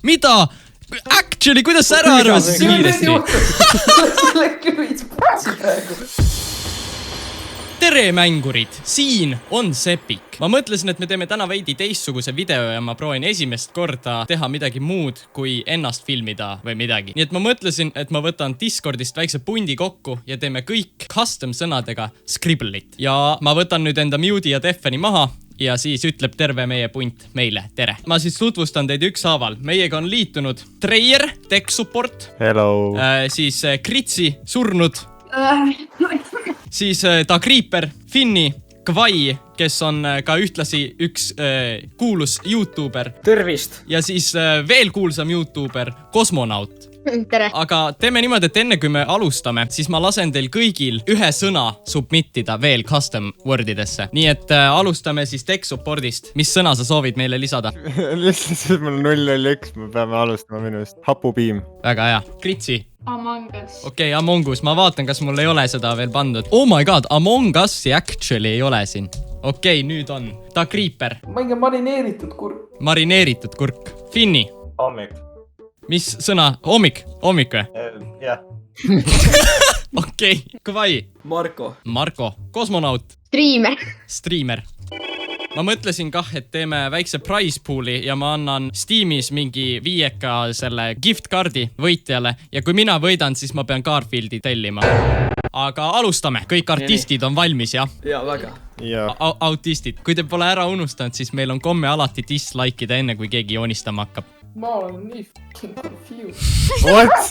Mida? Actually, kuidas sa ära arvasid kiiresti? Tere mängurid, siin on Sepik. Ma mõtlesin, et me teeme täna veidi teistsuguse video ja ma proovin esimest korda teha midagi muud kui ennast filmida või midagi. Nii et ma mõtlesin, et ma võtan Discordist väikse pundi kokku ja teeme kõik custom sõnadega Scribble'it. Ja ma võtan nüüd enda mute'i ja Defeni maha ja siis ütleb terve meie punt meile tere. Ma siis tutvustan teid ükshaaval. Meiega on liitunud Treyer, tech support. Hello. Siis Kritsi, surnud. Siis ta Creeper, Finni, Kvai, kes on ka ühtlasi üks kuulus YouTuber. Tervist! Ja siis veel kuulsam YouTuber, Kosmonaut. Tere! Aga teeme niimoodi, et enne kui me alustame, siis ma lasen teil kõigil ühe sõna submittida veel custom wordidesse. Nii et alustame siis tech supportist. Mis sõna sa soovid meile lisada? Lihtsalt mul 001, me peame alustama minust. Hapupiim. Väga hea. Kritsi. Among Us. Okei, Among Us. Ma vaatan, kas mul ei ole seda veel pandud. Oh my god, Among Us'i actually ei ole siin. Okei, nüüd on. Ta Creeper. Mingi marineeritud kurk. Marineeritud kurk. Finni. Hommik. Mis sõna? Hommik? Hommik või? Jah. Okei. Kvai. Marko. Marko. Kosmonaut. Streamer. Streamer. Ma mõtlesin kah, et teeme väikse prize pool'i ja ma annan Steamis mingi 5 selle gift cardi võitjale ja kui mina võidan, siis ma pean Garfieldi tellima. Aga alustame. Kõik artistid on valmis, jah? Ja, väga. Ja. Autistid. Kui te pole ära unustanud, siis meil on komme alati dislike'ida enne, kui keegi joonistama hakkab. Ma olen nii fucking confused. What?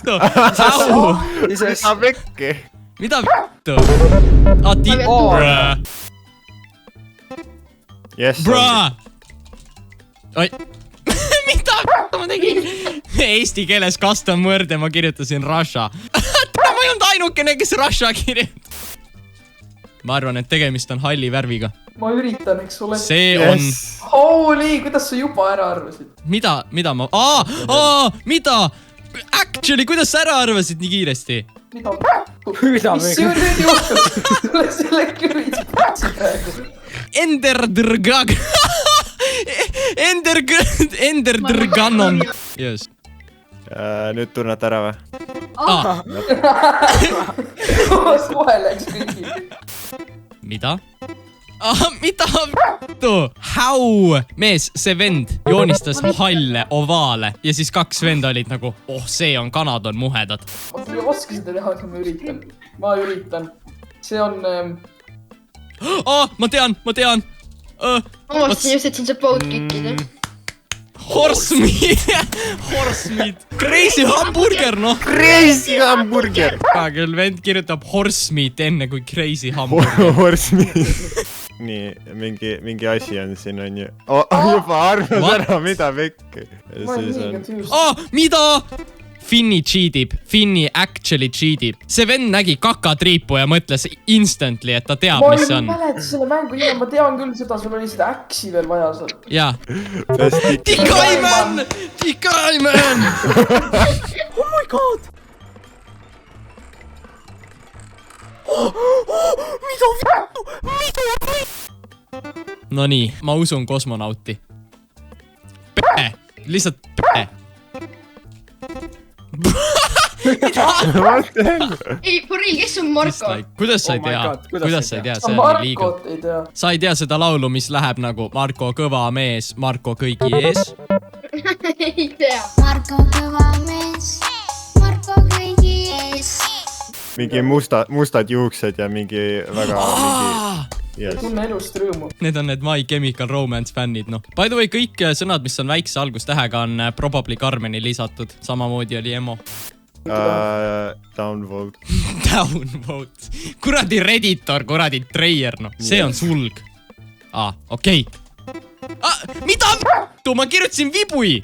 Au! Mida vekki? Mida vittu? Yes. Braa! Oi. Mida ma tegin? Eesti keeles custom word ja ma kirjutasin Russia. Ma ei olnud ainukene, kes Russia kirjutab. Ma arvan, et tegemist on halli värviga. Ma üritan, eks ole. See on... Holy, kuidas sa juba ära arvasid? Mida ma... Mida? Actually, kuidas sa ära arvasid nii kiiresti? Mida mis see on nüüd juhtud? Selle küris patsi praegu. Enderdrgag. Enderdrganon. Just. Nüüd tunnete ära või? Kohe läks kõigi. Mida? Mida vittu? How? Mees, see vend joonistas halle ovaale ja siis 2 venda olid nagu, see on kanad on muhedad. Ma ei oska seda teha, aga ma üritan. See on... Ma tean. Ma mõtlesin just, et siin saab boat kickida. Horsemeat. Crazy hamburger, noh. Crazy hamburger. Küll vend kirjutab horsemeat enne kui crazy hamburger. Horsemeat. Nii, mingi asi on siin on ju. Juba arvas ära, mida vekki. Ma olen nii confused. Mida? Finni cheatib. Finni actually cheatib. See vend nägi kakatriipu ja mõtles instantly, et ta teab, mis see on. Ma ei mäleta selle mängu nime, ma tean küll seda, sul oli seda äksi veel vaja seal. Jaa. Tikaiman! Tikaiman! Oh my god! Mida vittu? No nii, ma usun kosmonauti. Lihtsalt Ei, for real, kes on Marko? Kuidas sa ei tea? Kuidas sa ei tea? See on liiga. Markot ei tea. Sa ei tea seda laulu, mis läheb nagu Marko kõva mees, Marko kõigi ees? Ei tea. Marko kõva mees, Marko kõigi ees. Mingi mustad juuksed ja mingi väga... Tunne elust rõõmu. Need on need My Chemical Romance fännid, noh. By the way, kõik sõnad, mis on väikse algustähega, on probably Carmeni lisatud. Samamoodi oli emo. Downvote. Downvote. Kuradi Redditor, kuradi Treyer, noh. See on sulg. Okei. Mida vittu? Ma kirjutasin vibui!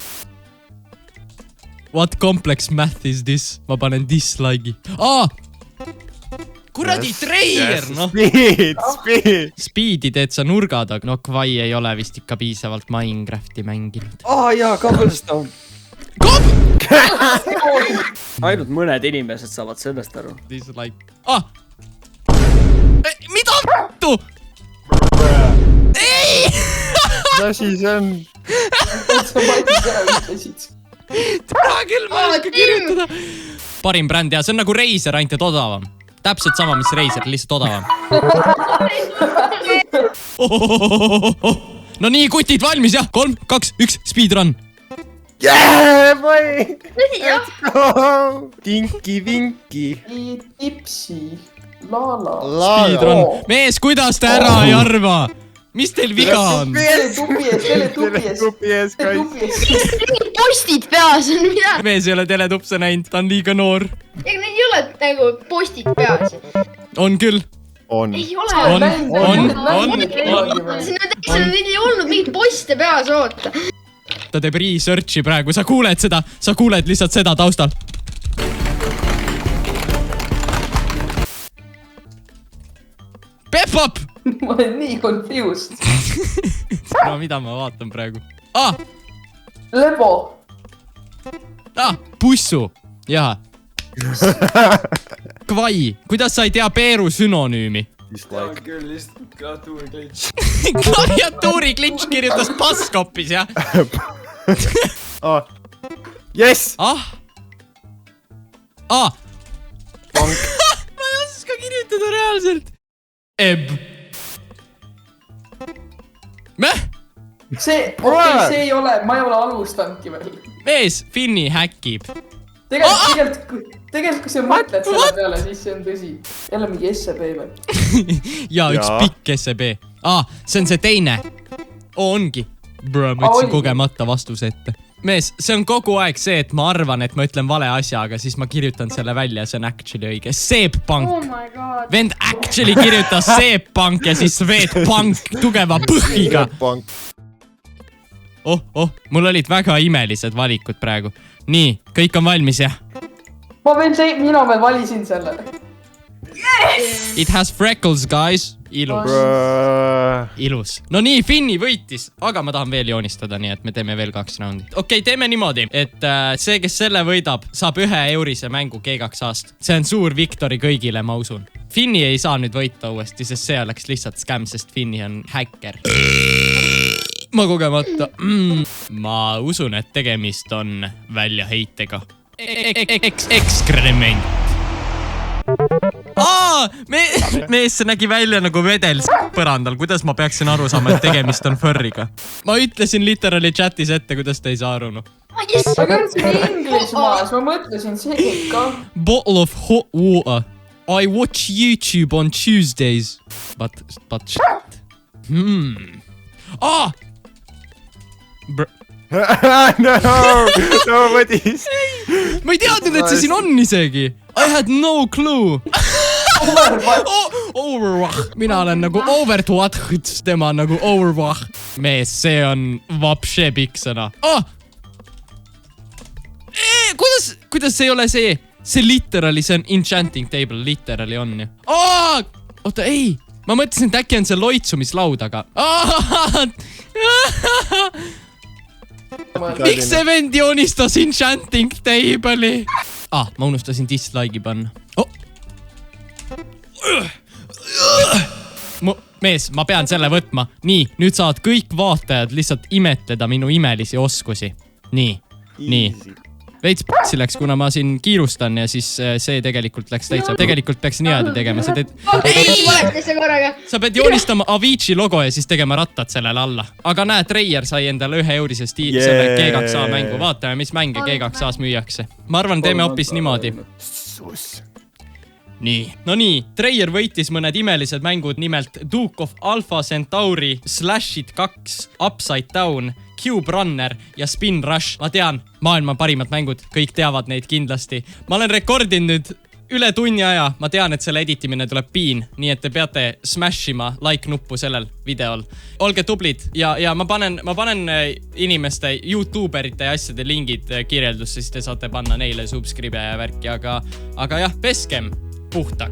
What complex math is this? Ma panen dislike'i. Kuradi Treyer, noh. Speed. Speedi teed sa nurga taga. No Kvai ei ole vist ikka piisavalt Minecrafti mänginud. Jaa, Cobblestone. Ainult mõned inimesed saavad sellest aru. Dislike. Mida vittu? Ei! mis asi see on? Sa Madis ära ütlesid. Täna küll ma ei oska kirjutada. Parim bränd ja see on nagu Razer, ainult et odavam. Täpselt sama, mis Razer, lihtsalt odavam. No nii, kutid valmis jah. 3, 2, 1, speedrun. Yeah, boy! jah , Tinki vinki. Tipsi. Lala. Speedrun. Mees, kuidas te ära ei arva? Mis teil viga on? Teletubi ees. postid peas on midagi . Mees ei ole teletupse näinud, ta on liiga noor. ega need ei ole nagu postid peas . On küll. On. ei ole . on. Neil ei olnud mingit poste peas , oota . Ta teeb research'i praegu, sa kuuled seda, sa kuuled lihtsalt seda taustal. Pep-up! Ma olen nii confused. No mida ma vaatan praegu? Lebo. Pussu. Jaa. Kvai. Kuidas sa ei tea Peeru sünonüümi? Dislike. Küll lihtsalt klaviatuuri klits. Klaviatuuri klits kirjutas passkopis, jah? Yes! Ma ei oska kirjutada reaalselt. Eb. Mäh? See ei ole , ma ei ole alustanudki veel . Mees, Finni häkib. Tegelikult kui sa mõtled selle peale , siis see on tõsi . jälle mingi SEB või ? Ja üks pikk SEB. See on see teine. Ongi. Bro, ma ütlesin kogemata vastuse ette. Mees, see on kogu aeg see, et ma arvan, et ma ütlen vale asja, aga siis ma kirjutan selle välja, see on actually õige. Seep-pank. Oh my god . Vend actually kirjutas Seep-pank ja siis Sveet-pank tugeva põhiga. Mul olid väga imelised valikud praegu. Nii, kõik on valmis, jah? mina veel valisin selle . It has freckles, guys. Ilus. Ilus. No nii, Finni võitis, aga ma tahan veel joonistada, nii et me teeme veel 2 raundi. Okei, teeme niimoodi, et see, kes selle võidab, saab 1 eurise mängu G2A-st. See on suur victory kõigile, ma usun. Finni ei saa nüüd võita uuesti, sest see oleks lihtsalt scam, sest Finni on häkker. Ma kogemata. Ma usun, et tegemist on väljaheitega. Ekskrement. Mees, see nägi välja nagu vedel põrandal. Kuidas ma peaksin aru saama, et tegemist on furriga? Ma ütlesin literally chatis ette, kuidas te ei saa aru. ma kirjutasin Inglismaas , ma mõtlesin see ka . Bottle of hot water. I watch YouTube on Tuesdays. But shit. No, Madis. Ma ei teadnud, et see siin on isegi. I had no clue. Overwatch. Mina olen nagu Overwatch, tema on nagu Overwatch. Mees, see on vapše pikk sõna. Kuidas see ei ole see? See literally, see on enchanting table, literally on ju. Oota, ei. Ma mõtlesin, et äkki on see loitsumislaud, aga... Miks see vend joonistas enchanting table'i? Ma unustasin dislike'i panna. Mees, ma pean selle võtma. Nii, nüüd saavad kõik vaatajad lihtsalt imetleda minu imelisi oskusi. Nii. Veits p***si läks, kuna ma siin kiirustan ja siis see tegelikult läks täitsa. Tegelikult peaks niimoodi tegema. Sa pead joonistama Avicii logo ja siis tegema rattad sellele alla. Aga näed, Treier sai endale 1 eurisest selle G2A mängu. Vaatame, mis mänge G2A-s müüakse. Ma arvan, teeme hoopis niimoodi. Nii. No nii, Treier võitis mõned imelised mängud, nimelt Duke of Alpha Centauri, Slash It 2, Upside Down, Cube Runner ja Spin Rush. Ma tean, maailma parimad mängud, kõik teavad neid kindlasti. Ma olen rekordinud nüüd üle tunni aja. Ma tean, et selle editimine tuleb piin, nii et te peate smashima like-nuppu sellel videol. Olge tublid ja ma panen inimeste, youtuberite ja asjade lingid kirjeldusse, siis te saate panna neile subscribe ja värki, aga jah, peskem puhtaks.